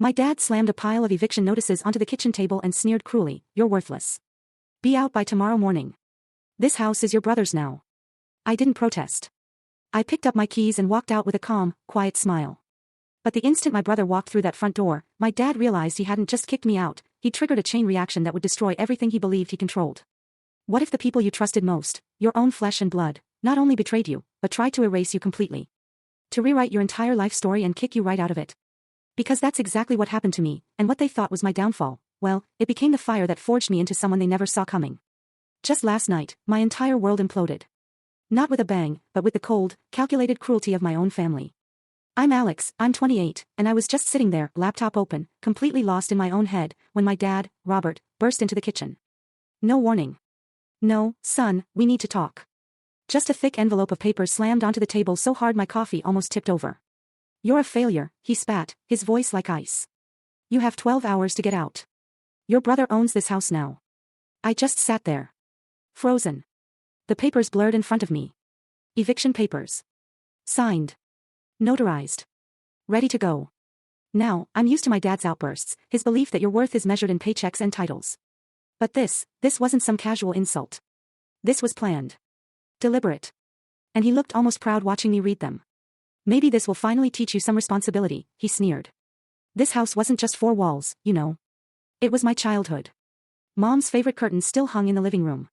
My dad slammed a pile of eviction notices onto the kitchen table and sneered cruelly, "You're worthless. Be out by tomorrow morning. This house is your brother's now." I didn't protest. I picked up my keys and walked out with a calm, quiet smile. But the instant my brother walked through that front door, my dad realized he hadn't just kicked me out, he triggered a chain reaction that would destroy everything he believed he controlled. What if the people you trusted most, your own flesh and blood, not only betrayed you, but tried to erase you completely? To rewrite your entire life story and kick you right out of it? Because that's exactly what happened to me, and what they thought was my downfall, well, it became the fire that forged me into someone they never saw coming. Just last night, my entire world imploded. Not with a bang, but with the cold, calculated cruelty of my own family. I'm Alex, I'm 28, and I was just sitting there, laptop open, completely lost in my own head, when my dad, Robert, burst into the kitchen. No warning. "No, son, we need to talk." Just a thick envelope of papers slammed onto the table so hard my coffee almost tipped over. "You're a failure," he spat, his voice like ice. "You have 12 hours to get out. Your brother owns this house now." I just sat there. Frozen. The papers blurred in front of me. Eviction papers. Signed. Notarized. Ready to go. Now, I'm used to my dad's outbursts, his belief that your worth is measured in paychecks and titles. But this wasn't some casual insult. This was planned. Deliberate. And he looked almost proud watching me read them. "Maybe this will finally teach you some responsibility," he sneered. "This house wasn't just four walls, you know. It was my childhood. Mom's favorite curtains still hung in the living room.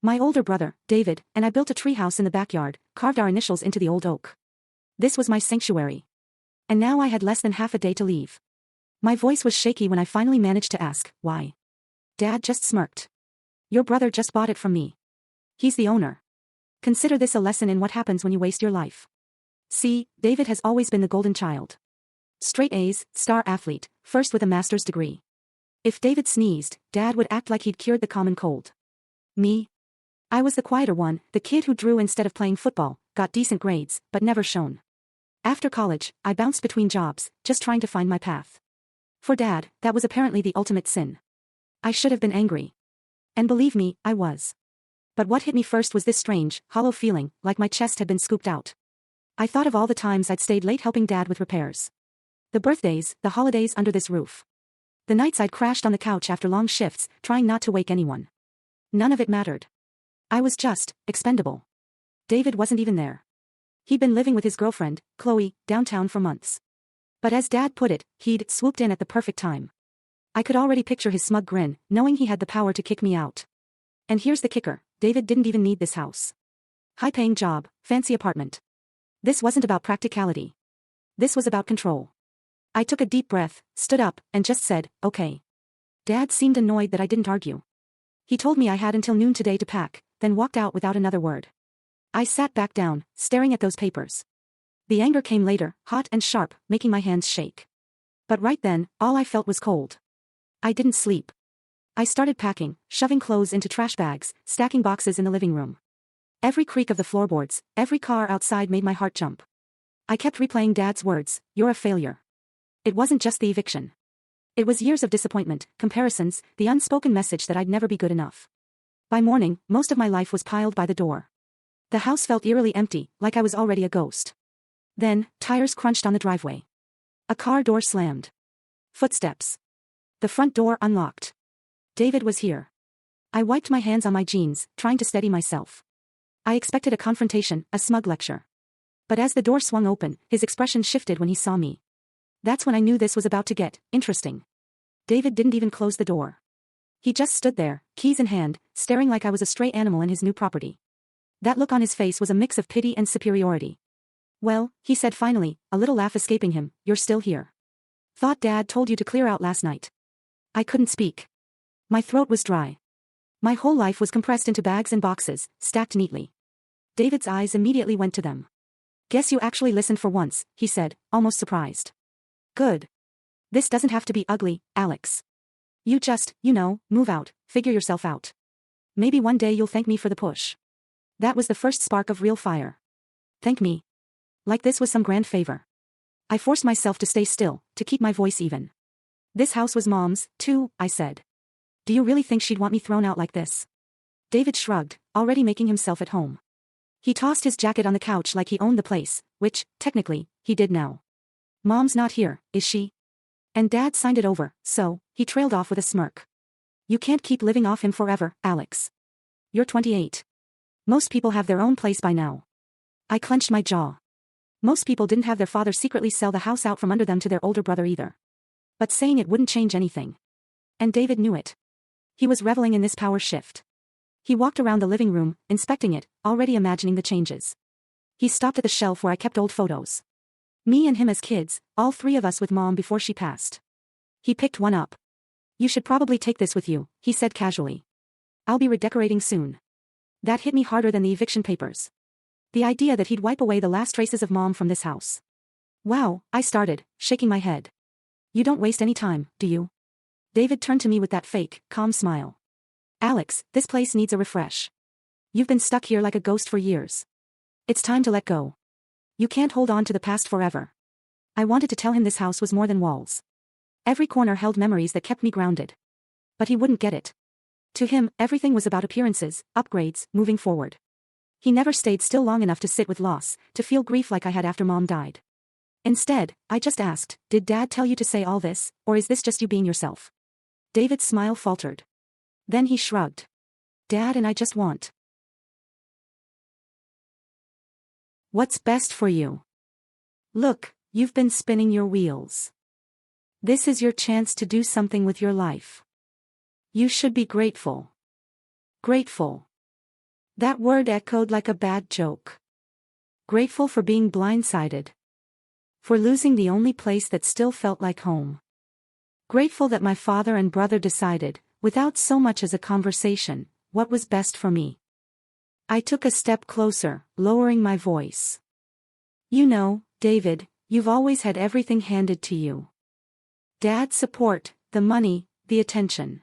My older brother, David, and I built a treehouse in the backyard, carved our initials into the old oak. This was my sanctuary. And now I had less than half a day to leave." My voice was shaky when I finally managed to ask, "Why?" Dad just smirked. "Your brother just bought it from me. He's the owner. Consider this a lesson in what happens when you waste your life. See, David has always been the golden child. Straight A's, star athlete, first with a master's degree. If David sneezed, Dad would act like he'd cured the common cold. Me? I was the quieter one, the kid who drew instead of playing football, got decent grades, but never shone. After college, I bounced between jobs, just trying to find my path. For Dad, that was apparently the ultimate sin. I should have been angry. And believe me, I was. But what hit me first was this strange, hollow feeling, like my chest had been scooped out. I thought of all the times I'd stayed late helping Dad with repairs. The birthdays, the holidays under this roof. The nights I'd crashed on the couch after long shifts, trying not to wake anyone. None of it mattered. I was just expendable. David wasn't even there. He'd been living with his girlfriend, Chloe, downtown for months. But as Dad put it, he'd swooped in at the perfect time. I could already picture his smug grin, knowing he had the power to kick me out. And here's the kicker, David didn't even need this house. High-paying job, fancy apartment. This wasn't about practicality. This was about control. I took a deep breath, stood up, and just said, "Okay." Dad seemed annoyed that I didn't argue. He told me I had until noon today to pack, then walked out without another word. I sat back down, staring at those papers. The anger came later, hot and sharp, making my hands shake. But right then, all I felt was cold. I didn't sleep. I started packing, shoving clothes into trash bags, stacking boxes in the living room. Every creak of the floorboards, every car outside made my heart jump. I kept replaying Dad's words, "You're a failure." It wasn't just the eviction. It was years of disappointment, comparisons, the unspoken message that I'd never be good enough. By morning, most of my life was piled by the door. The house felt eerily empty, like I was already a ghost. Then, tires crunched on the driveway. A car door slammed. Footsteps. The front door unlocked. David was here. I wiped my hands on my jeans, trying to steady myself. I expected a confrontation, a smug lecture. But as the door swung open, his expression shifted when he saw me. That's when I knew this was about to get interesting. David didn't even close the door. He just stood there, keys in hand, staring like I was a stray animal in his new property. That look on his face was a mix of pity and superiority. "Well," he said finally, a little laugh escaping him, "you're still here. Thought Dad told you to clear out last night." I couldn't speak. My throat was dry. My whole life was compressed into bags and boxes, stacked neatly. David's eyes immediately went to them. "Guess you actually listened for once," he said, almost surprised. "Good. This doesn't have to be ugly, Alex. You just, move out, figure yourself out. Maybe one day you'll thank me for the push." That was the first spark of real fire. Thank me. Like this was some grand favor. I forced myself to stay still, to keep my voice even. "This house was Mom's, too," I said. "Do you really think she'd want me thrown out like this?" David shrugged, already making himself at home. He tossed his jacket on the couch like he owned the place, which, technically, he did now. "Mom's not here, is she?" And Dad signed it over, so, he trailed off with a smirk. You can't keep living off him forever, Alex. You're 28. Most people have their own place by now. I clenched my jaw. Most people didn't have their father secretly sell the house out from under them to their older brother either. But saying it wouldn't change anything. And David knew it. He was reveling in this power shift. He walked around the living room, inspecting it, already imagining the changes. He stopped at the shelf where I kept old photos. Me and him as kids, all three of us with Mom before she passed. He picked one up. You should probably take this with you, he said casually. I'll be redecorating soon. That hit me harder than the eviction papers. The idea that he'd wipe away the last traces of Mom from this house. Wow, I started, shaking my head. You don't waste any time, do you? David turned to me with that fake, calm smile. Alex, this place needs a refresh. You've been stuck here like a ghost for years. It's time to let go. You can't hold on to the past forever. I wanted to tell him this house was more than walls. Every corner held memories that kept me grounded. But he wouldn't get it. To him, everything was about appearances, upgrades, moving forward. He never stayed still long enough to sit with loss, to feel grief like I had after Mom died. Instead, I just asked, did Dad tell you to say all this, or is this just you being yourself? David's smile faltered. Then he shrugged. Dad and I just want what's best for you. Look, you've been spinning your wheels. This is your chance to do something with your life. You should be grateful. Grateful. That word echoed like a bad joke. Grateful for being blindsided. For losing the only place that still felt like home. Grateful that my father and brother decided, without so much as a conversation, what was best for me. I took a step closer, lowering my voice. You know, David, you've always had everything handed to you. Dad's support, the money, the attention.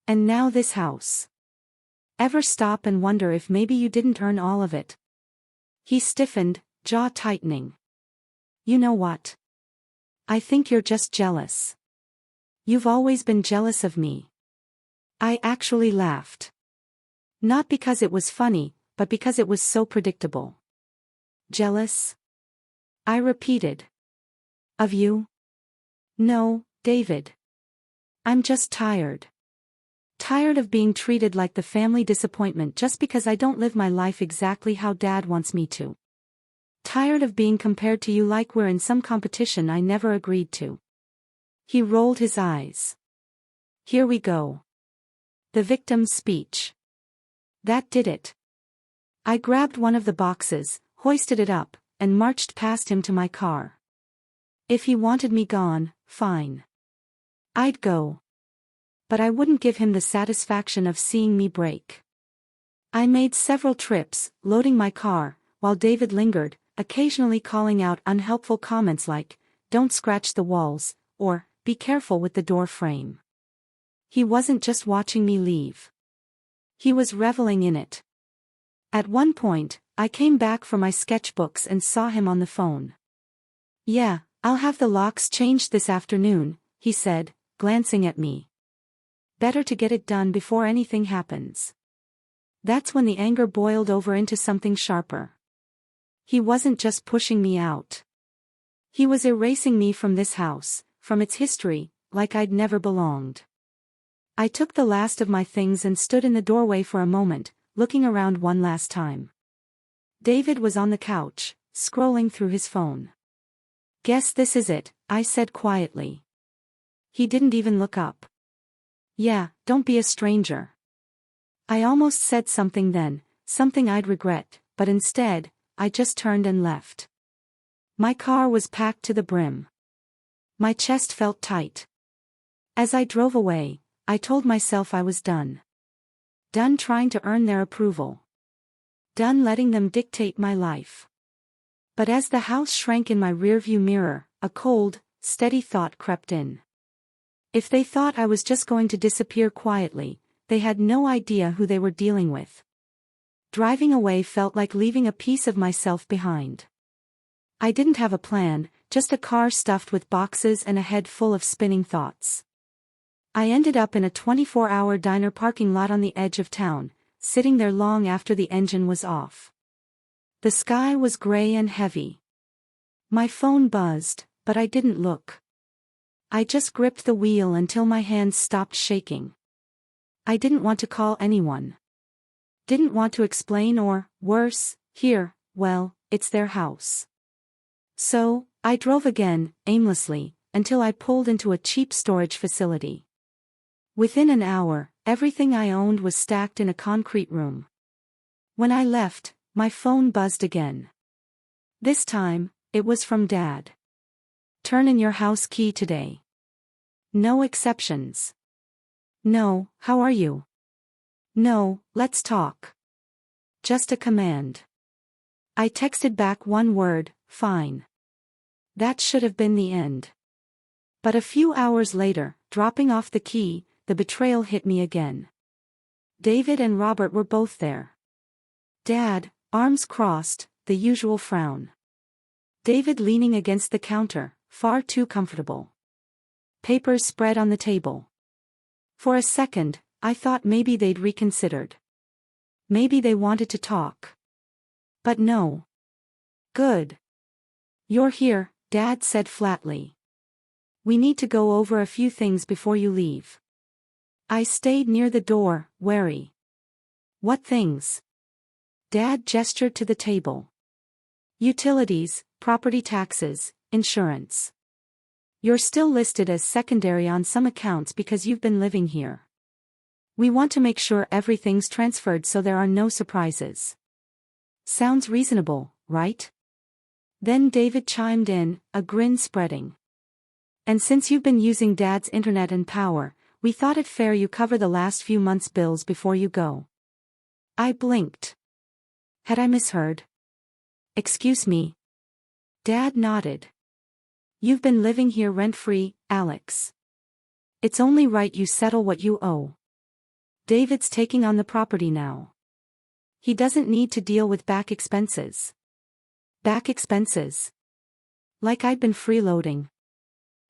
And now this house. Ever stop and wonder if maybe you didn't earn all of it? He stiffened, jaw tightening. You know what? I think you're just jealous. You've always been jealous of me. I actually laughed. Not because it was funny, but because it was so predictable. Jealous? I repeated. Of you? No, David. I'm just tired. Tired of being treated like the family disappointment just because I don't live my life exactly how Dad wants me to. Tired of being compared to you like we're in some competition I never agreed to. He rolled his eyes. Here we go. The victim's speech. That did it. I grabbed one of the boxes, hoisted it up, and marched past him to my car. If he wanted me gone, fine. I'd go. But I wouldn't give him the satisfaction of seeing me break. I made several trips, loading my car, while David lingered, occasionally calling out unhelpful comments like, "Don't scratch the walls," or, "Be careful with the door frame." He wasn't just watching me leave. He was reveling in it. At one point, I came back for my sketchbooks and saw him on the phone. Yeah, I'll have the locks changed this afternoon, he said, glancing at me. Better to get it done before anything happens. That's when the anger boiled over into something sharper. He wasn't just pushing me out. He was erasing me from this house, from its history, like I'd never belonged. I took the last of my things and stood in the doorway for a moment, looking around one last time. David was on the couch, scrolling through his phone. Guess this is it, I said quietly. He didn't even look up. Yeah, don't be a stranger. I almost said something then, something I'd regret, but instead, I just turned and left. My car was packed to the brim. My chest felt tight. As I drove away, I told myself I was done. Done trying to earn their approval. Done letting them dictate my life. But as the house shrank in my rearview mirror, a cold, steady thought crept in. If they thought I was just going to disappear quietly, they had no idea who they were dealing with. Driving away felt like leaving a piece of myself behind. I didn't have a plan, just a car stuffed with boxes and a head full of spinning thoughts. I ended up in a 24-hour diner parking lot on the edge of town, sitting there long after the engine was off. The sky was gray and heavy. My phone buzzed, but I didn't look. I just gripped the wheel until my hands stopped shaking. I didn't want to call anyone. Didn't want to explain or, worse, well, it's their house. So, I drove again, aimlessly, until I pulled into a cheap storage facility. Within an hour, everything I owned was stacked in a concrete room. When I left, my phone buzzed again. This time, it was from Dad. Turn in your house key today. No exceptions. No, how are you? No, let's talk. Just a command. I texted back one word, fine. That should have been the end. But a few hours later, dropping off the key, the betrayal hit me again. David and Robert were both there. Dad, arms crossed, the usual frown. David leaning against the counter, far too comfortable. Papers spread on the table. For a second, I thought maybe they'd reconsidered. Maybe they wanted to talk. But no. Good. You're here, Dad said flatly. We need to go over a few things before you leave. I stayed near the door, wary. What things? Dad gestured to the table. Utilities, property taxes, insurance. You're still listed as secondary on some accounts because you've been living here. We want to make sure everything's transferred so there are no surprises. Sounds reasonable, right? Then David chimed in, a grin spreading. And since you've been using Dad's internet and power, we thought it fair you cover the last few months' bills before you go. I blinked. Had I misheard? Excuse me. Dad nodded. You've been living here rent-free, Alex. It's only right you settle what you owe. David's taking on the property now. He doesn't need to deal with back expenses. Back expenses? Like I'd been freeloading.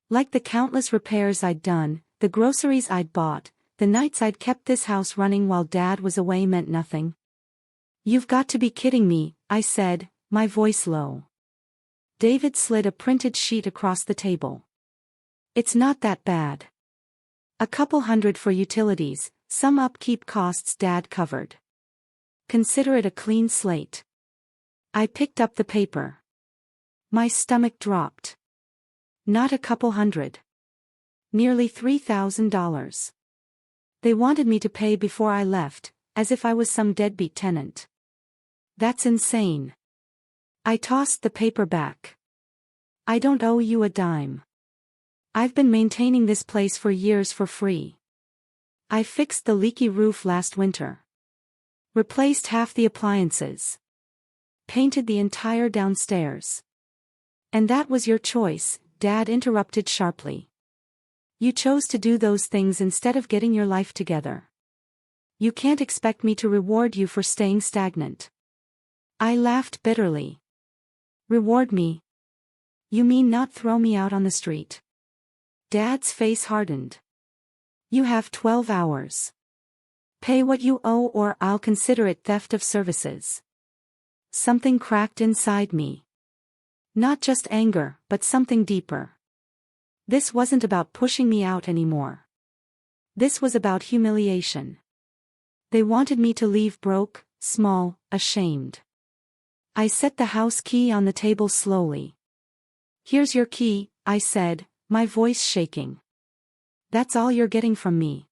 Like the countless repairs I'd done, the groceries I'd bought, the nights I'd kept this house running while Dad was away meant nothing. You've got to be kidding me, I said, my voice low. David slid a printed sheet across the table. It's not that bad. A couple $100 for utilities, some upkeep costs Dad covered. Consider it a clean slate. I picked up the paper. My stomach dropped. Not a couple $100. Nearly $3,000. They wanted me to pay before I left, as if I was some deadbeat tenant. That's insane. I tossed the paper back. I don't owe you a dime. I've been maintaining this place for years for free. I fixed the leaky roof last winter. Replaced half the appliances. Painted the entire downstairs. And that was your choice, Dad interrupted sharply. You chose to do those things instead of getting your life together. You can't expect me to reward you for staying stagnant. I laughed bitterly. Reward me? You mean not throw me out on the street? Dad's face hardened. You have 12 hours. Pay what you owe or I'll consider it theft of services. Something cracked inside me. Not just anger, but something deeper. This wasn't about pushing me out anymore. This was about humiliation. They wanted me to leave broke, small, ashamed. I set the house key on the table slowly. Here's your key, I said, my voice shaking. That's all you're getting from me.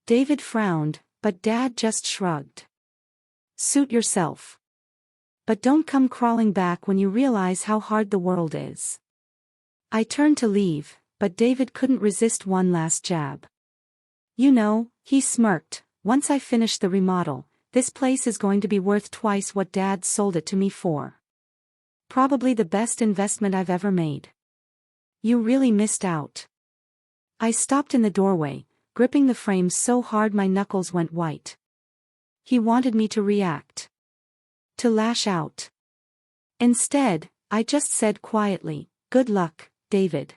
David frowned, but Dad just shrugged. Suit yourself. But don't come crawling back when you realize how hard the world is. I turned to leave, but David couldn't resist one last jab. You know, he smirked, once I finish the remodel, this place is going to be worth twice what Dad sold it to me for. Probably the best investment I've ever made. You really missed out. I stopped in the doorway, gripping the frame so hard my knuckles went white. He wanted me to react. To lash out. Instead, I just said quietly, good luck, David.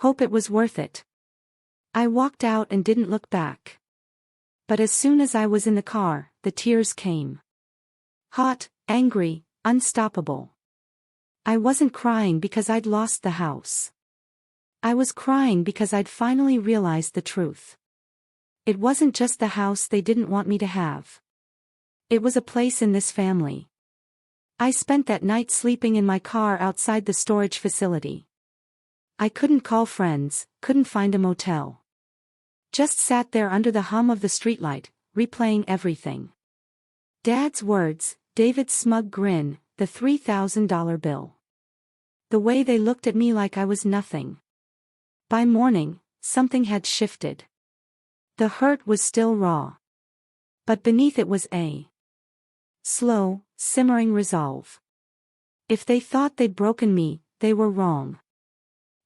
Hope it was worth it. I walked out and didn't look back. But as soon as I was in the car, the tears came. Hot, angry, unstoppable. I wasn't crying because I'd lost the house. I was crying because I'd finally realized the truth. It wasn't just the house they didn't want me to have. It was a place in this family. I spent that night sleeping in my car outside the storage facility. I couldn't call friends, couldn't find a motel. Just sat there under the hum of the streetlight, replaying everything. Dad's words, David's smug grin, the $3,000 bill. The way they looked at me like I was nothing. By morning, something had shifted. The hurt was still raw. But beneath it was a slow, simmering resolve. If they thought they'd broken me, they were wrong.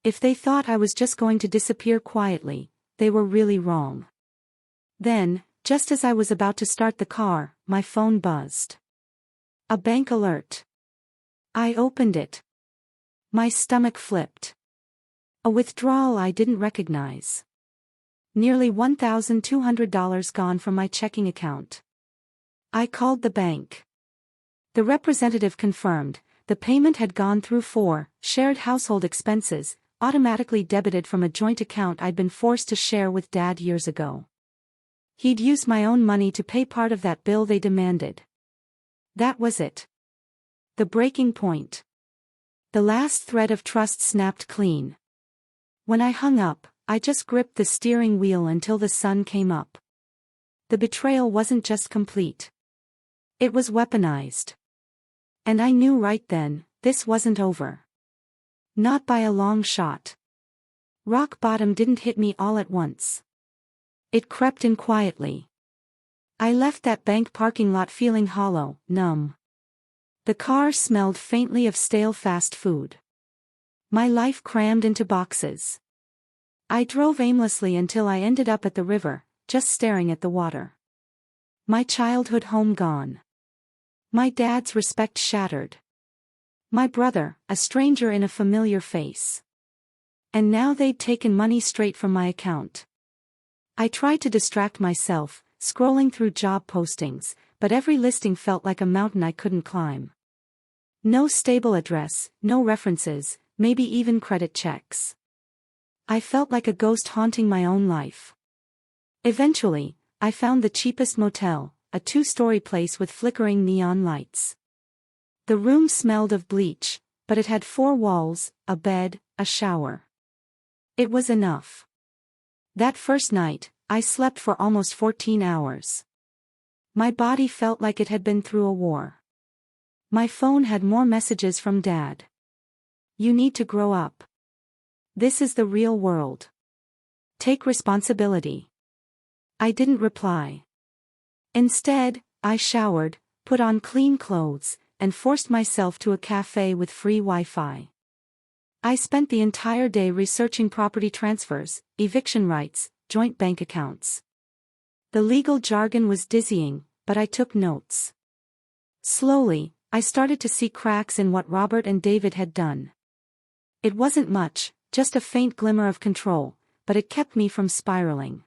If they thought I was just going to disappear quietly, they were really wrong. Then, just as I was about to start the car, my phone buzzed. A bank alert. I opened it. My stomach flipped. A withdrawal I didn't recognize. Nearly $1,200 gone from my checking account. I called the bank. The representative confirmed, the payment had gone through for shared household expenses, automatically debited from a joint account I'd been forced to share with Dad years ago. He'd used my own money to pay part of that bill they demanded. That was it. The breaking point. The last thread of trust snapped clean. When I hung up, I just gripped the steering wheel until the sun came up. The betrayal wasn't just complete. It was weaponized. And I knew right then, this wasn't over. Not by a long shot. Rock bottom didn't hit me all at once. It crept in quietly. I left that bank parking lot feeling hollow, numb. The car smelled faintly of stale fast food. My life crammed into boxes. I drove aimlessly until I ended up at the river, just staring at the water. My childhood home gone. My dad's respect shattered. My brother, a stranger in a familiar face. And now they'd taken money straight from my account. I tried to distract myself, scrolling through job postings, but every listing felt like a mountain I couldn't climb. No stable address, no references, maybe even credit checks. I felt like a ghost haunting my own life. Eventually, I found the cheapest motel, a 2-story place with flickering neon lights. The room smelled of bleach, but it had 4 walls, a bed, a shower. It was enough. That first night, I slept for almost 14 hours. My body felt like it had been through a war. My phone had more messages from Dad. You need to grow up. This is the real world. Take responsibility. I didn't reply. Instead, I showered, put on clean clothes, and forced myself to a cafe with free Wi-Fi. I spent the entire day researching property transfers, eviction rights, joint bank accounts. The legal jargon was dizzying, but I took notes. Slowly, I started to see cracks in what Robert and David had done. It wasn't much, just a faint glimmer of control, but it kept me from spiraling.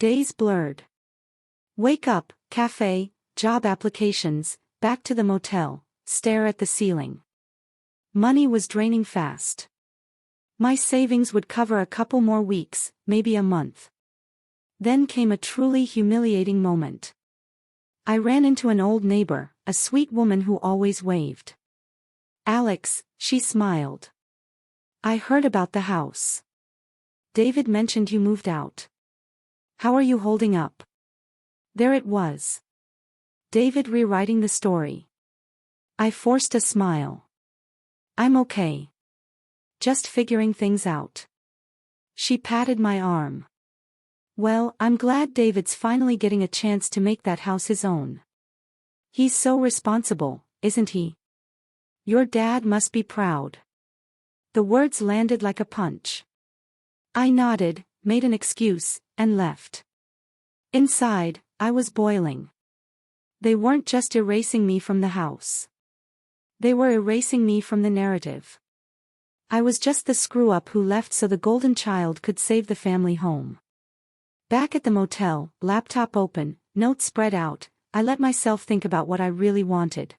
Days blurred. Wake up, cafe, job applications, back to the motel, stare at the ceiling. Money was draining fast. My savings would cover a couple more weeks, maybe a month. Then came a truly humiliating moment. I ran into an old neighbor, a sweet woman who always waved. Alex, she smiled. I heard about the house. David mentioned you moved out. How are you holding up? There it was. David rewriting the story. I forced a smile. I'm okay. Just figuring things out. She patted my arm. Well, I'm glad David's finally getting a chance to make that house his own. He's so responsible, isn't he? Your dad must be proud. The words landed like a punch. I nodded, made an excuse, and left. Inside, I was boiling. They weren't just erasing me from the house. They were erasing me from the narrative. I was just the screw-up who left so the golden child could save the family home. Back at the motel, laptop open, notes spread out, I let myself think about what I really wanted.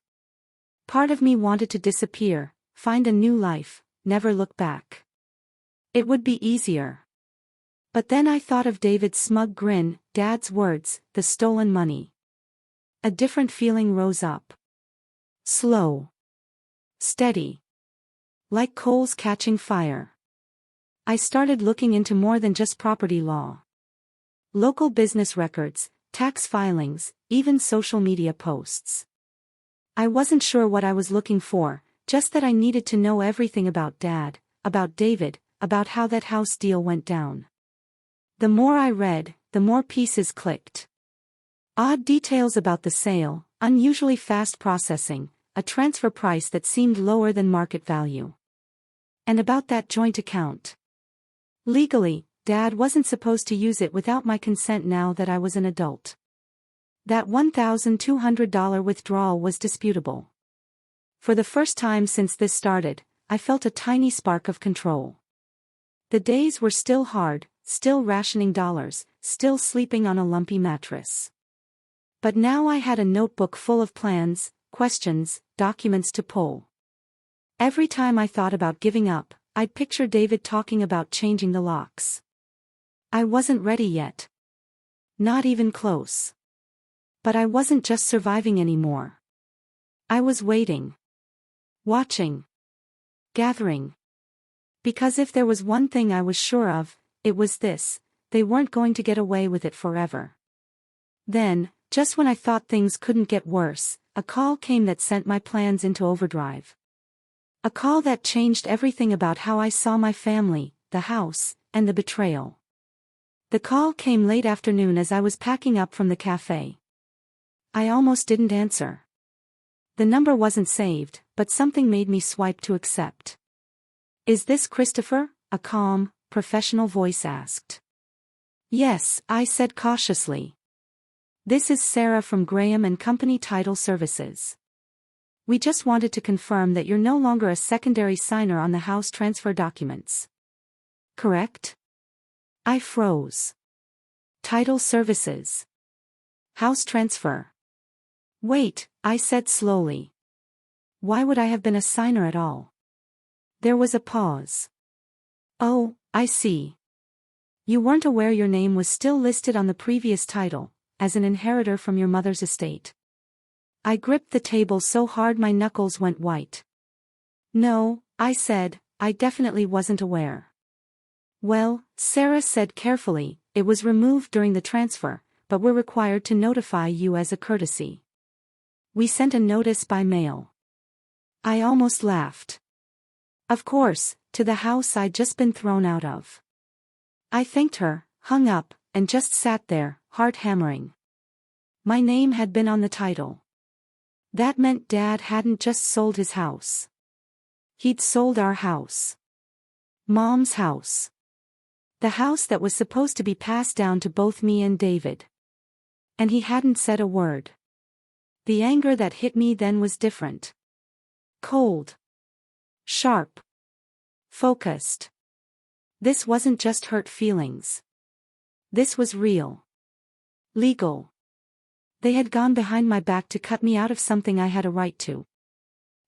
Part of me wanted to disappear, find a new life, never look back. It would be easier. But then I thought of David's smug grin, Dad's words, the stolen money. A different feeling rose up. Slow. Steady. Like coals catching fire. I started looking into more than just property law. Local business records, tax filings, even social media posts. I wasn't sure what I was looking for, just that I needed to know everything about Dad, about David, about how that house deal went down. The more I read, the more pieces clicked. Odd details about the sale, unusually fast processing, a transfer price that seemed lower than market value. And about that joint account. Legally, Dad wasn't supposed to use it without my consent now that I was an adult. That $1,200 withdrawal was disputable. For the first time since this started, I felt a tiny spark of control. The days were still hard, still rationing dollars, still sleeping on a lumpy mattress. But now I had a notebook full of plans, questions, documents to pull. Every time I thought about giving up, I'd picture David talking about changing the locks. I wasn't ready yet. Not even close. But I wasn't just surviving anymore. I was waiting. Watching. Gathering. Because if there was one thing I was sure of, it was this: they weren't going to get away with it forever. Then, just when I thought things couldn't get worse, a call came that sent my plans into overdrive. A call that changed everything about how I saw my family, the house, and the betrayal. The call came late afternoon as I was packing up from the cafe. I almost didn't answer. The number wasn't saved, but something made me swipe to accept. "Is this Christopher?" a calm, professional voice asked. "Yes," I said cautiously. "This is Sarah from Graham and Company Title Services. We just wanted to confirm that you're no longer a secondary signer on the house transfer documents. Correct?" I froze. Title Services. House transfer. Wait, I said slowly. Why would I have been a signer at all? There was a pause. Oh, I see. You weren't aware your name was still listed on the previous title, as an inheritor from your mother's estate. I gripped the table so hard my knuckles went white. No, I said, I definitely wasn't aware. Well, Sarah said carefully, it was removed during the transfer, but we're required to notify you as a courtesy. We sent a notice by mail. I almost laughed. Of course, to the house I'd just been thrown out of. I thanked her, hung up, and just sat there, heart hammering. My name had been on the title. That meant Dad hadn't just sold his house. He'd sold our house. Mom's house. The house that was supposed to be passed down to both me and David. And he hadn't said a word. The anger that hit me then was different. Cold. Sharp. Focused. This wasn't just hurt feelings. This was real. Legal. They had gone behind my back to cut me out of something I had a right to.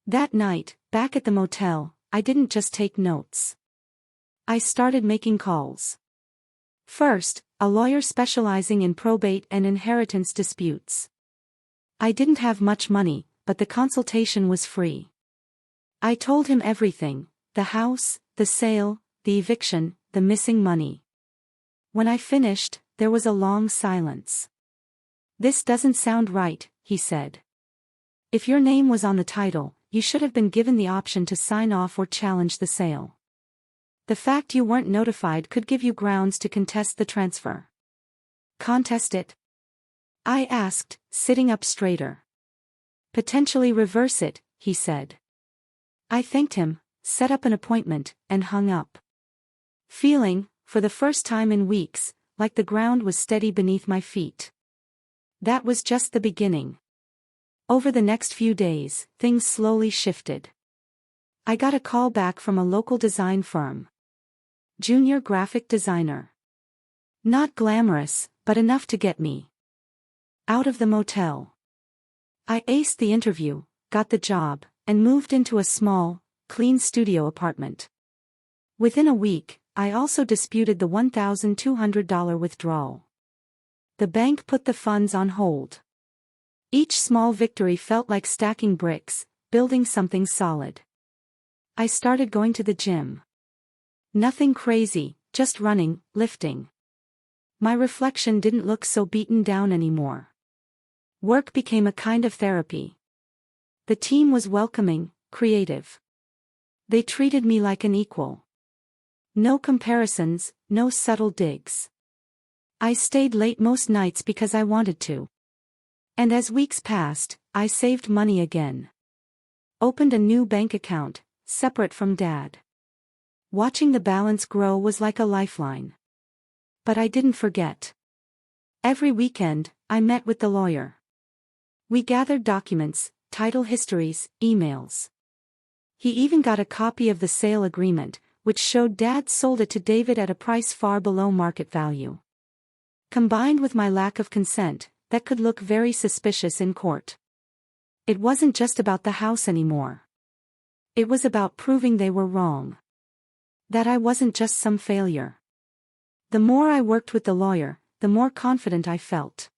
That night, back at the motel, I didn't just take notes. I started making calls. First, a lawyer specializing in probate and inheritance disputes. I didn't have much money, but the consultation was free. I told him everything: the house, the sale, the eviction, the missing money. When I finished, there was a long silence. "This doesn't sound right," he said. "If your name was on the title, you should have been given the option to sign off or challenge the sale. The fact you weren't notified could give you grounds to contest the transfer." "Contest it?" I asked, sitting up straighter. "Potentially reverse it," he said. I thanked him, set up an appointment, and hung up. Feeling, for the first time in weeks, like the ground was steady beneath my feet. That was just the beginning. Over the next few days, things slowly shifted. I got a call back from a local design firm. Junior graphic designer. Not glamorous, but enough to get me out of the motel. I aced the interview, got the job, and moved into a small, clean studio apartment. Within a week, I also disputed the $1,200 withdrawal. The bank put the funds on hold. Each small victory felt like stacking bricks, building something solid. I started going to the gym. Nothing crazy, just running, lifting. My reflection didn't look so beaten down anymore. Work became a kind of therapy. The team was welcoming, creative. They treated me like an equal. No comparisons, no subtle digs. I stayed late most nights because I wanted to. And as weeks passed, I saved money again. Opened a new bank account, separate from Dad. Watching the balance grow was like a lifeline. But I didn't forget. Every weekend, I met with the lawyer. We gathered documents, title histories, emails. He even got a copy of the sale agreement, which showed Dad sold it to David at a price far below market value. Combined with my lack of consent, that could look very suspicious in court. It wasn't just about the house anymore. It was about proving they were wrong. That I wasn't just some failure. The more I worked with the lawyer, the more confident I felt.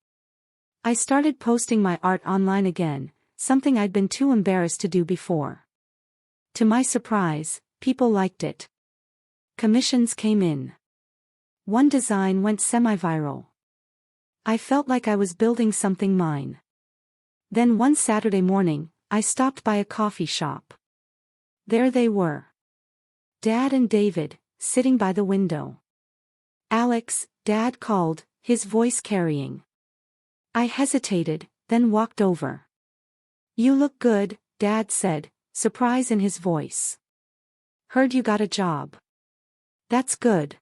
I started posting my art online again, something I'd been too embarrassed to do before. To my surprise, people liked it. Commissions came in. One design went semi-viral. I felt like I was building something mine. Then one Saturday morning, I stopped by a coffee shop. There they were. Dad and David, sitting by the window. "Alex," Dad called, his voice carrying. I hesitated, then walked over. "You look good," Dad said, surprise in his voice. "Heard you got a job." "That's good."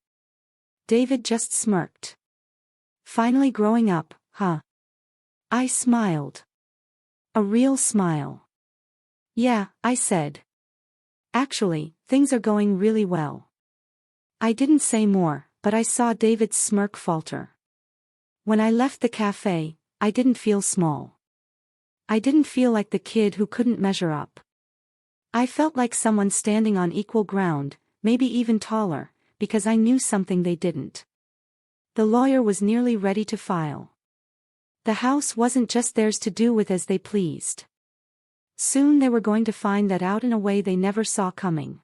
David just smirked. "Finally growing up, huh?" I smiled. A real smile. "Yeah," I said. "Actually, things are going really well." I didn't say more, but I saw David's smirk falter. When I left the cafe, I didn't feel small. I didn't feel like the kid who couldn't measure up. I felt like someone standing on equal ground, maybe even taller, because I knew something they didn't. The lawyer was nearly ready to file. The house wasn't just theirs to do with as they pleased. Soon they were going to find that out in a way they never saw coming.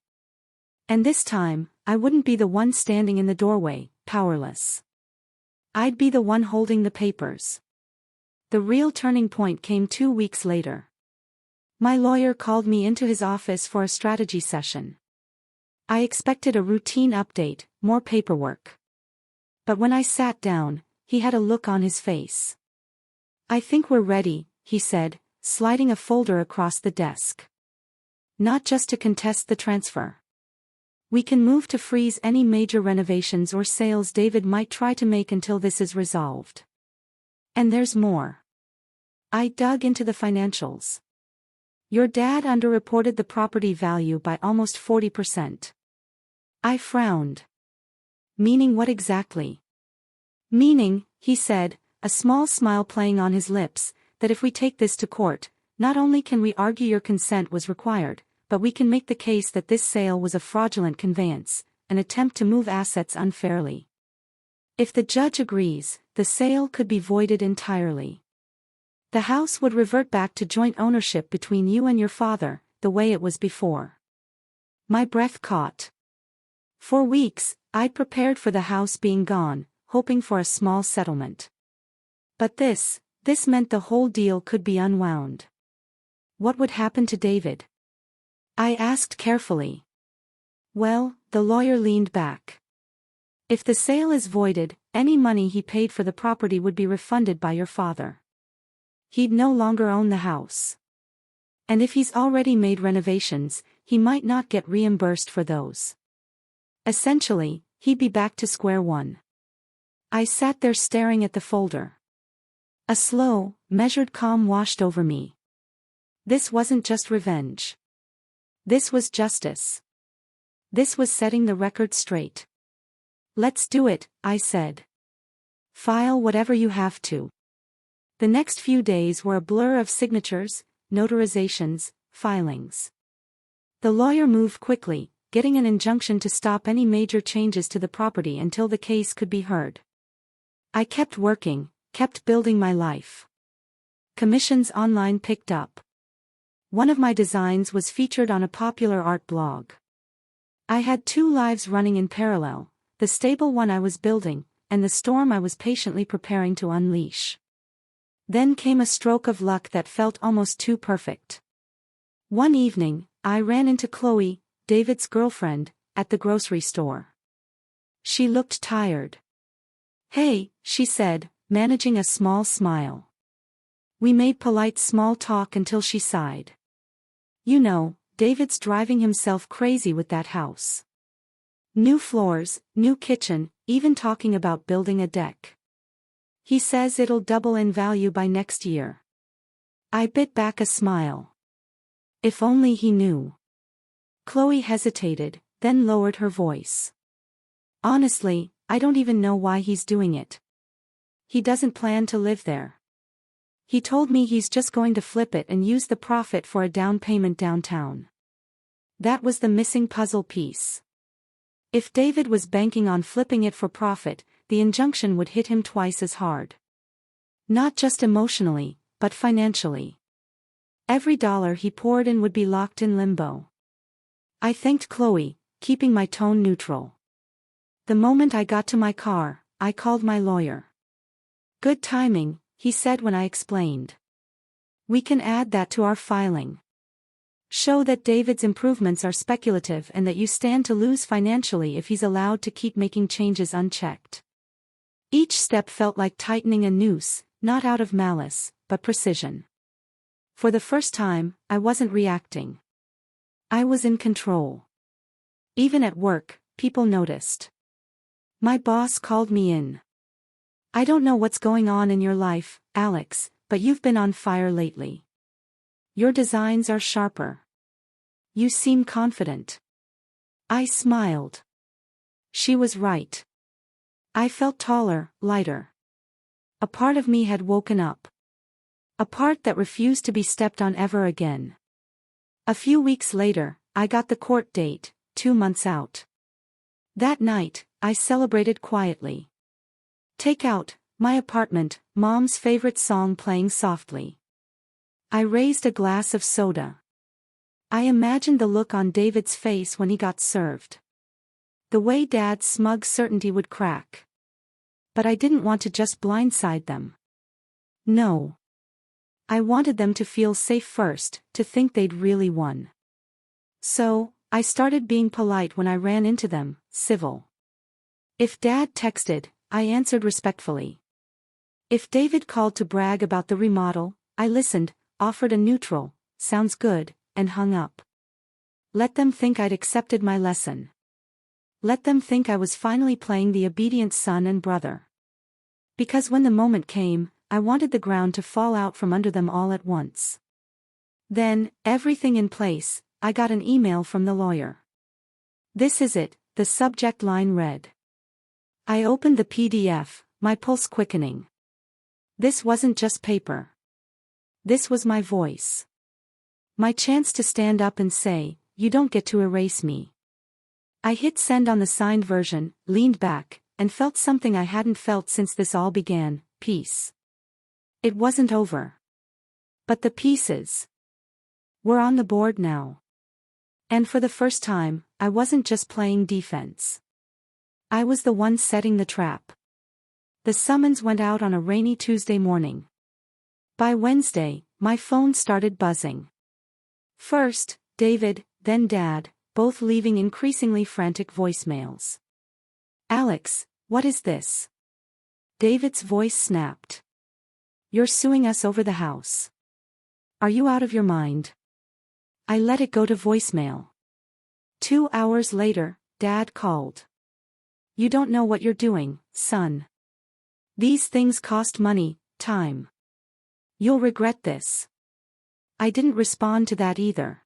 And this time, I wouldn't be the one standing in the doorway, powerless. I'd be the one holding the papers. The real turning point came 2 weeks later. My lawyer called me into his office for a strategy session. I expected a routine update, more paperwork. But when I sat down, he had a look on his face. "I think we're ready," he said, sliding a folder across the desk. "Not just to contest the transfer. We can move to freeze any major renovations or sales David might try to make until this is resolved. And there's more." I dug into the financials. "Your dad underreported the property value by almost 40%. I frowned. "Meaning what exactly?" "Meaning," he said, a small smile playing on his lips, "that if we take this to court, not only can we argue your consent was required, but we can make the case that this sale was a fraudulent conveyance, an attempt to move assets unfairly. If the judge agrees, the sale could be voided entirely. The house would revert back to joint ownership between you and your father, the way it was before." My breath caught. For weeks, I'd prepared for the house being gone, hoping for a small settlement. But this meant the whole deal could be unwound. What would happen to David? I asked carefully. "Well," the lawyer leaned back. "If the sale is voided, any money he paid for the property would be refunded by your father. He'd no longer own the house. And if he's already made renovations, he might not get reimbursed for those. Essentially, he'd be back to square one." I sat there staring at the folder. A slow, measured calm washed over me. This wasn't just revenge. This was justice. This was setting the record straight. "Let's do it," I said. "File whatever you have to." The next few days were a blur of signatures, notarizations, filings. The lawyer moved quickly, getting an injunction to stop any major changes to the property until the case could be heard. I kept working, kept building my life. Commissions online picked up. One of my designs was featured on a popular art blog. I had two lives running in parallel, the stable one I was building, and the storm I was patiently preparing to unleash. Then came a stroke of luck that felt almost too perfect. One evening, I ran into Chloe, David's girlfriend, at the grocery store. She looked tired. "Hey," she said, managing a small smile. We made polite small talk until she sighed. "You know, David's driving himself crazy with that house. New floors, new kitchen, even talking about building a deck. He says it'll double in value by next year." I bit back a smile. If only he knew. Chloe hesitated, then lowered her voice. "Honestly, I don't even know why he's doing it. He doesn't plan to live there. He told me he's just going to flip it and use the profit for a down payment downtown." That was the missing puzzle piece. If David was banking on flipping it for profit, the injunction would hit him twice as hard. Not just emotionally, but financially. Every dollar he poured in would be locked in limbo. I thanked Chloe, keeping my tone neutral. The moment I got to my car, I called my lawyer. "Good timing," he said when I explained. "We can add that to our filing. Show that David's improvements are speculative and that you stand to lose financially if he's allowed to keep making changes unchecked." Each step felt like tightening a noose, not out of malice, but precision. For the first time, I wasn't reacting. I was in control. Even at work, people noticed. My boss called me in. "I don't know what's going on in your life, Alex, but you've been on fire lately. Your designs are sharper. You seem confident." I smiled. She was right. I felt taller, lighter. A part of me had woken up. A part that refused to be stepped on ever again. A few weeks later, I got the court date, 2 months out. That night, I celebrated quietly. Take out, my apartment, Mom's favorite song playing softly. I raised a glass of soda. I imagined the look on David's face when he got served. The way Dad's smug certainty would crack. But I didn't want to just blindside them. No. I wanted them to feel safe first, to think they'd really won. So, I started being polite when I ran into them, civil. If Dad texted, I answered respectfully. If David called to brag about the remodel, I listened, offered a neutral, "Sounds good," and hung up. Let them think I'd accepted my lesson. Let them think I was finally playing the obedient son and brother. Because when the moment came, I wanted the ground to fall out from under them all at once. Then, everything in place, I got an email from the lawyer. "This is it," the subject line read. I opened the PDF, my pulse quickening. This wasn't just paper. This was my voice. My chance to stand up and say, "You don't get to erase me." I hit send on the signed version, leaned back, and felt something I hadn't felt since this all began: peace. It wasn't over. But the pieces were on the board now. And for the first time, I wasn't just playing defense. I was the one setting the trap. The summons went out on a rainy Tuesday morning. By Wednesday, my phone started buzzing. First, David, then Dad, both leaving increasingly frantic voicemails. "Alex, what is this?" David's voice snapped. "You're suing us over the house. Are you out of your mind?" I let it go to voicemail. 2 hours later, Dad called. "You don't know what you're doing, son. These things cost money, time. You'll regret this." I didn't respond to that either.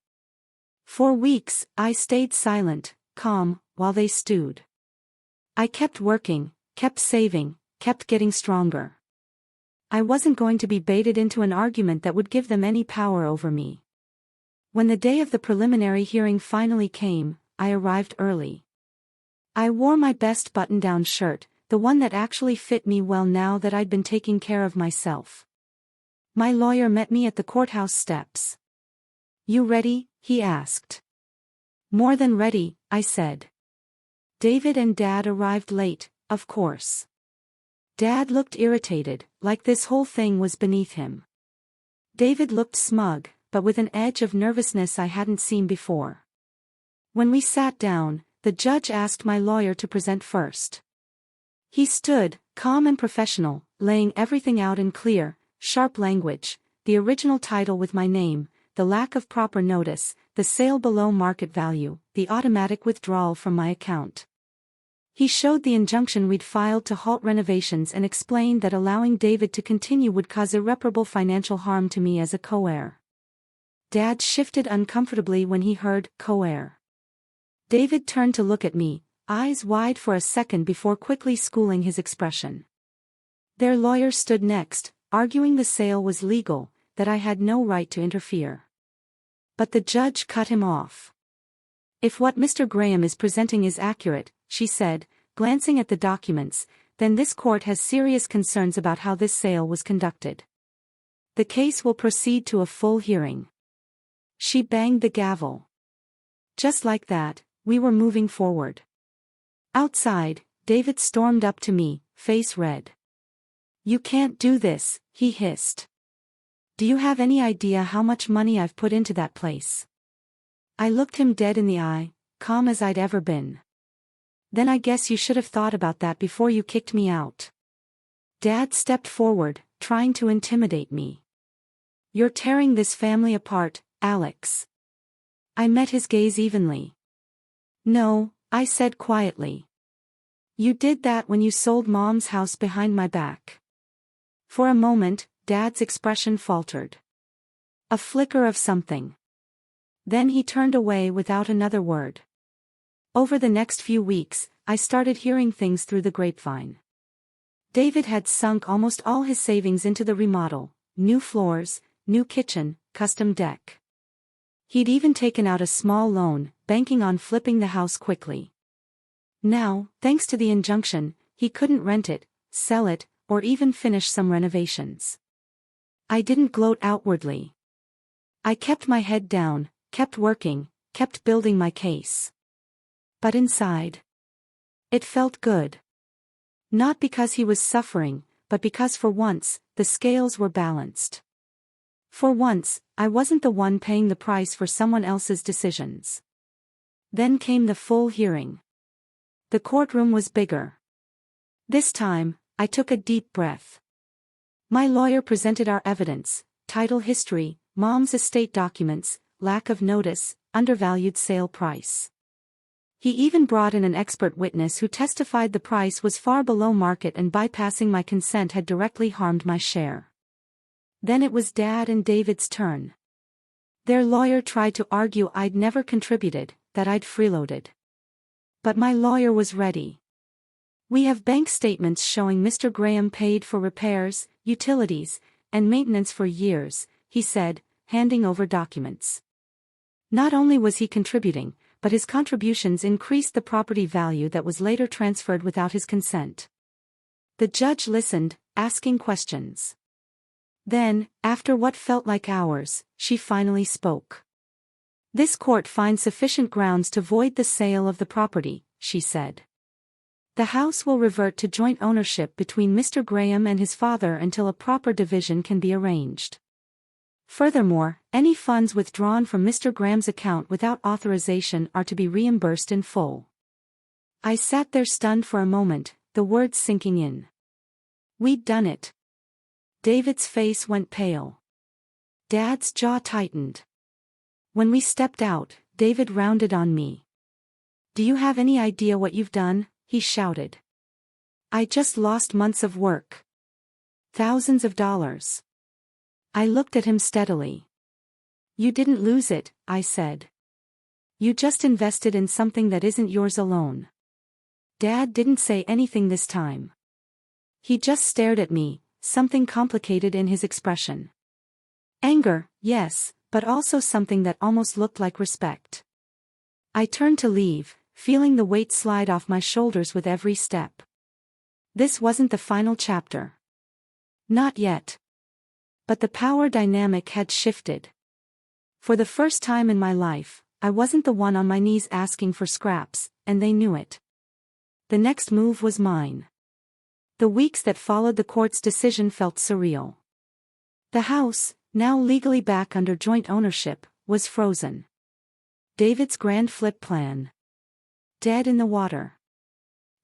For weeks, I stayed silent, calm, while they stewed. I kept working, kept saving, kept getting stronger. I wasn't going to be baited into an argument that would give them any power over me. When the day of the preliminary hearing finally came, I arrived early. I wore my best button-down shirt, the one that actually fit me well now that I'd been taking care of myself. My lawyer met me at the courthouse steps. "You ready?" he asked. "More than ready," I said. David and Dad arrived late, of course. Dad looked irritated, like this whole thing was beneath him. David looked smug, but with an edge of nervousness I hadn't seen before. When we sat down, the judge asked my lawyer to present first. He stood, calm and professional, laying everything out in clear, sharp language: the original title with my name, the lack of proper notice, the sale below market value, the automatic withdrawal from my account. He showed the injunction we'd filed to halt renovations and explained that allowing David to continue would cause irreparable financial harm to me as a co-heir. Dad shifted uncomfortably when he heard co-heir. David turned to look at me, eyes wide for a second before quickly schooling his expression. Their lawyer stood next, arguing the sale was legal, that I had no right to interfere. But the judge cut him off. "If what Mr. Graham is presenting is accurate," she said, glancing at the documents, "then this court has serious concerns about how this sale was conducted. The case will proceed to a full hearing." She banged the gavel. Just like that, we were moving forward. Outside, David stormed up to me, face red. "You can't do this," he hissed. "Do you have any idea how much money I've put into that place?" I looked him dead in the eye, calm as I'd ever been. "Then I guess you should have thought about that before you kicked me out." Dad stepped forward, trying to intimidate me. "You're tearing this family apart, Alex." I met his gaze evenly. "No," I said quietly. "You did that when you sold Mom's house behind my back." For a moment, Dad's expression faltered. A flicker of something. Then he turned away without another word. Over the next few weeks, I started hearing things through the grapevine. David had sunk almost all his savings into the remodel: new floors, new kitchen, custom deck. He'd even taken out a small loan, banking on flipping the house quickly. Now, thanks to the injunction, he couldn't rent it, sell it, or even finish some renovations. I didn't gloat outwardly. I kept my head down, kept working, kept building my case. But inside, it felt good. Not because he was suffering, but because for once, the scales were balanced. For once, I wasn't the one paying the price for someone else's decisions. Then came the full hearing. The courtroom was bigger. This time, I took a deep breath. My lawyer presented our evidence: title history, Mom's estate documents, lack of notice, undervalued sale price. He even brought in an expert witness who testified the price was far below market and bypassing my consent had directly harmed my share. Then it was Dad and David's turn. Their lawyer tried to argue I'd never contributed, that I'd freeloaded. But my lawyer was ready. "We have bank statements showing Mr. Graham paid for repairs, utilities, and maintenance for years," he said, handing over documents. Not only was he contributing, but his contributions increased the property value that was later transferred without his consent. The judge listened, asking questions. Then, after what felt like hours, she finally spoke. "This court finds sufficient grounds to void the sale of the property," she said. "The house will revert to joint ownership between Mr. Graham and his father until a proper division can be arranged. Furthermore, any funds withdrawn from Mr. Graham's account without authorization are to be reimbursed in full." I sat there stunned for a moment, the words sinking in. We'd done it. David's face went pale. Dad's jaw tightened. When we stepped out, David rounded on me. "Do you have any idea what you've done?" he shouted. "I just lost months of work. Thousands of dollars." I looked at him steadily. "You didn't lose it," I said. "You just invested in something that isn't yours alone." Dad didn't say anything this time. He just stared at me, something complicated in his expression. Anger, yes, but also something that almost looked like respect. I turned to leave, feeling the weight slide off my shoulders with every step. This wasn't the final chapter. Not yet. But the power dynamic had shifted. For the first time in my life, I wasn't the one on my knees asking for scraps, and they knew it. The next move was mine. The weeks that followed the court's decision felt surreal. The house, now legally back under joint ownership, was frozen. David's grand flip plan. Dead in the water.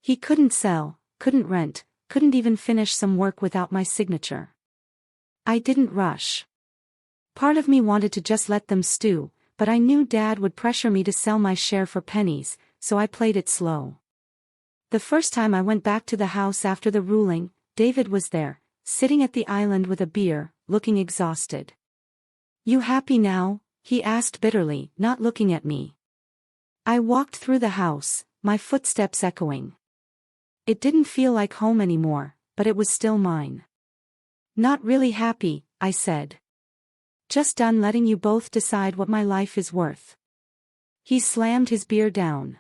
He couldn't sell, couldn't rent, couldn't even finish some work without my signature. I didn't rush. Part of me wanted to just let them stew, but I knew Dad would pressure me to sell my share for pennies, so I played it slow. The first time I went back to the house after the ruling, David was there, sitting at the island with a beer, looking exhausted. "You happy now?" he asked bitterly, not looking at me. I walked through the house, my footsteps echoing. It didn't feel like home anymore, but it was still mine. "Not really happy," I said. "Just done letting you both decide what my life is worth." He slammed his beer down.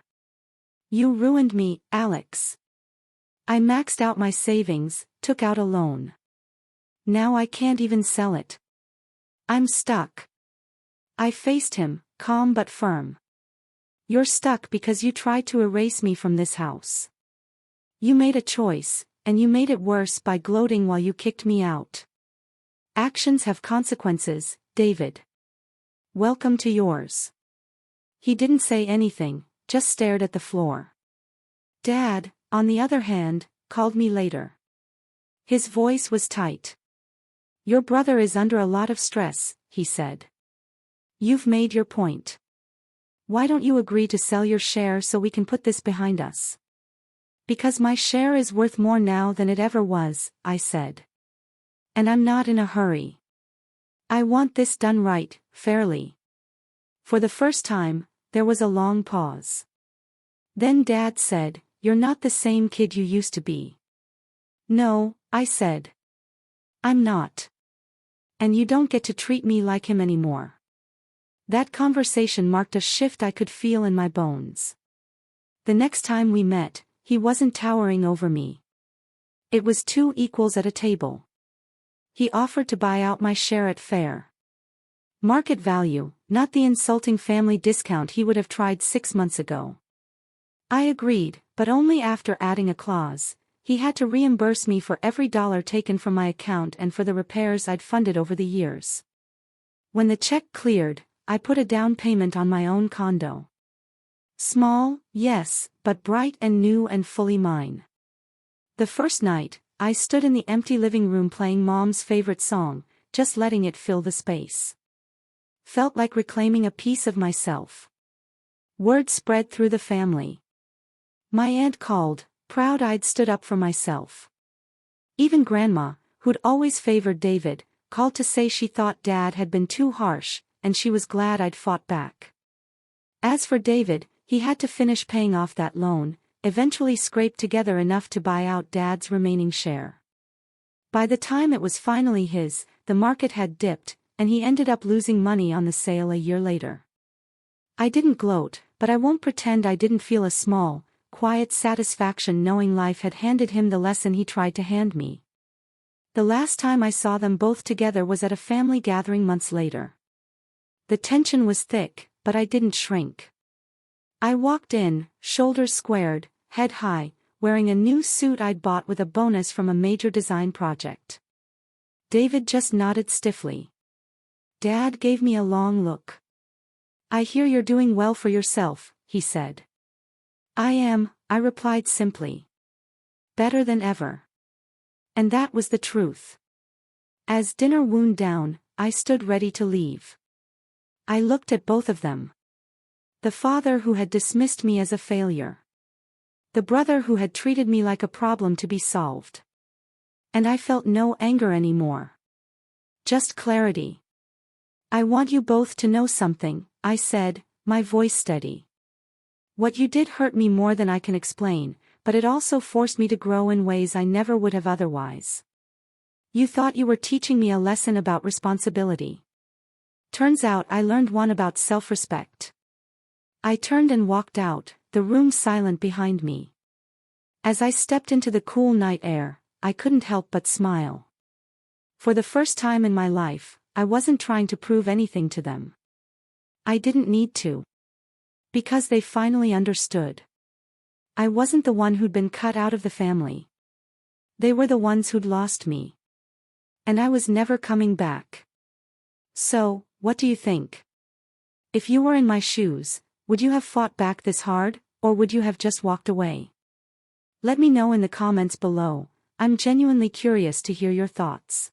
"You ruined me, Alex. I maxed out my savings, took out a loan. Now I can't even sell it. I'm stuck." I faced him, calm but firm. "You're stuck because you tried to erase me from this house. You made a choice, and you made it worse by gloating while you kicked me out. Actions have consequences, David. Welcome to yours." He didn't say anything, just stared at the floor. Dad, on the other hand, called me later. His voice was tight. "Your brother is under a lot of stress," he said. "You've made your point. Why don't you agree to sell your share so we can put this behind us?" "Because my share is worth more now than it ever was," I said. "And I'm not in a hurry. I want this done right, fairly." For the first time, there was a long pause. Then Dad said, "You're not the same kid you used to be." "No," I said. "I'm not. And you don't get to treat me like him anymore." That conversation marked a shift I could feel in my bones. The next time we met, he wasn't towering over me. It was two equals at a table. He offered to buy out my share at fair market value, not the insulting family discount he would have tried 6 months ago. I agreed, but only after adding a clause. He had to reimburse me for every dollar taken from my account and for the repairs I'd funded over the years. When the check cleared, I put a down payment on my own condo. Small, yes, but bright and new and fully mine. The first night, I stood in the empty living room playing Mom's favorite song, just letting it fill the space. Felt like reclaiming a piece of myself. Word spread through the family. My aunt called, proud I'd stood up for myself. Even Grandma, who'd always favored David, called to say she thought Dad had been too harsh, and she was glad I'd fought back. As for David, he had to finish paying off that loan, eventually scraped together enough to buy out Dad's remaining share. By the time it was finally his, the market had dipped, and he ended up losing money on the sale a year later. I didn't gloat, but I won't pretend I didn't feel a small, quiet satisfaction knowing life had handed him the lesson he tried to hand me. The last time I saw them both together was at a family gathering months later. The tension was thick, but I didn't shrink. I walked in, shoulders squared, head high, wearing a new suit I'd bought with a bonus from a major design project. David just nodded stiffly. Dad gave me a long look. "I hear you're doing well for yourself," he said. "I am," I replied simply. "Better than ever." And that was the truth. As dinner wound down, I stood ready to leave. I looked at both of them. The father who had dismissed me as a failure. The brother who had treated me like a problem to be solved. And I felt no anger anymore. Just clarity. "I want you both to know something," I said, my voice steady. "What you did hurt me more than I can explain, but it also forced me to grow in ways I never would have otherwise. You thought you were teaching me a lesson about responsibility. Turns out I learned one about self-respect. I turned and walked out, the room silent behind me. As I stepped into the cool night air, I couldn't help but smile. For the first time in my life, I wasn't trying to prove anything to them. I didn't need to. Because they finally understood. I wasn't the one who'd been cut out of the family. They were the ones who'd lost me. And I was never coming back. So, what do you think? If you were in my shoes, would you have fought back this hard, or would you have just walked away? Let me know in the comments below. I'm genuinely curious to hear your thoughts.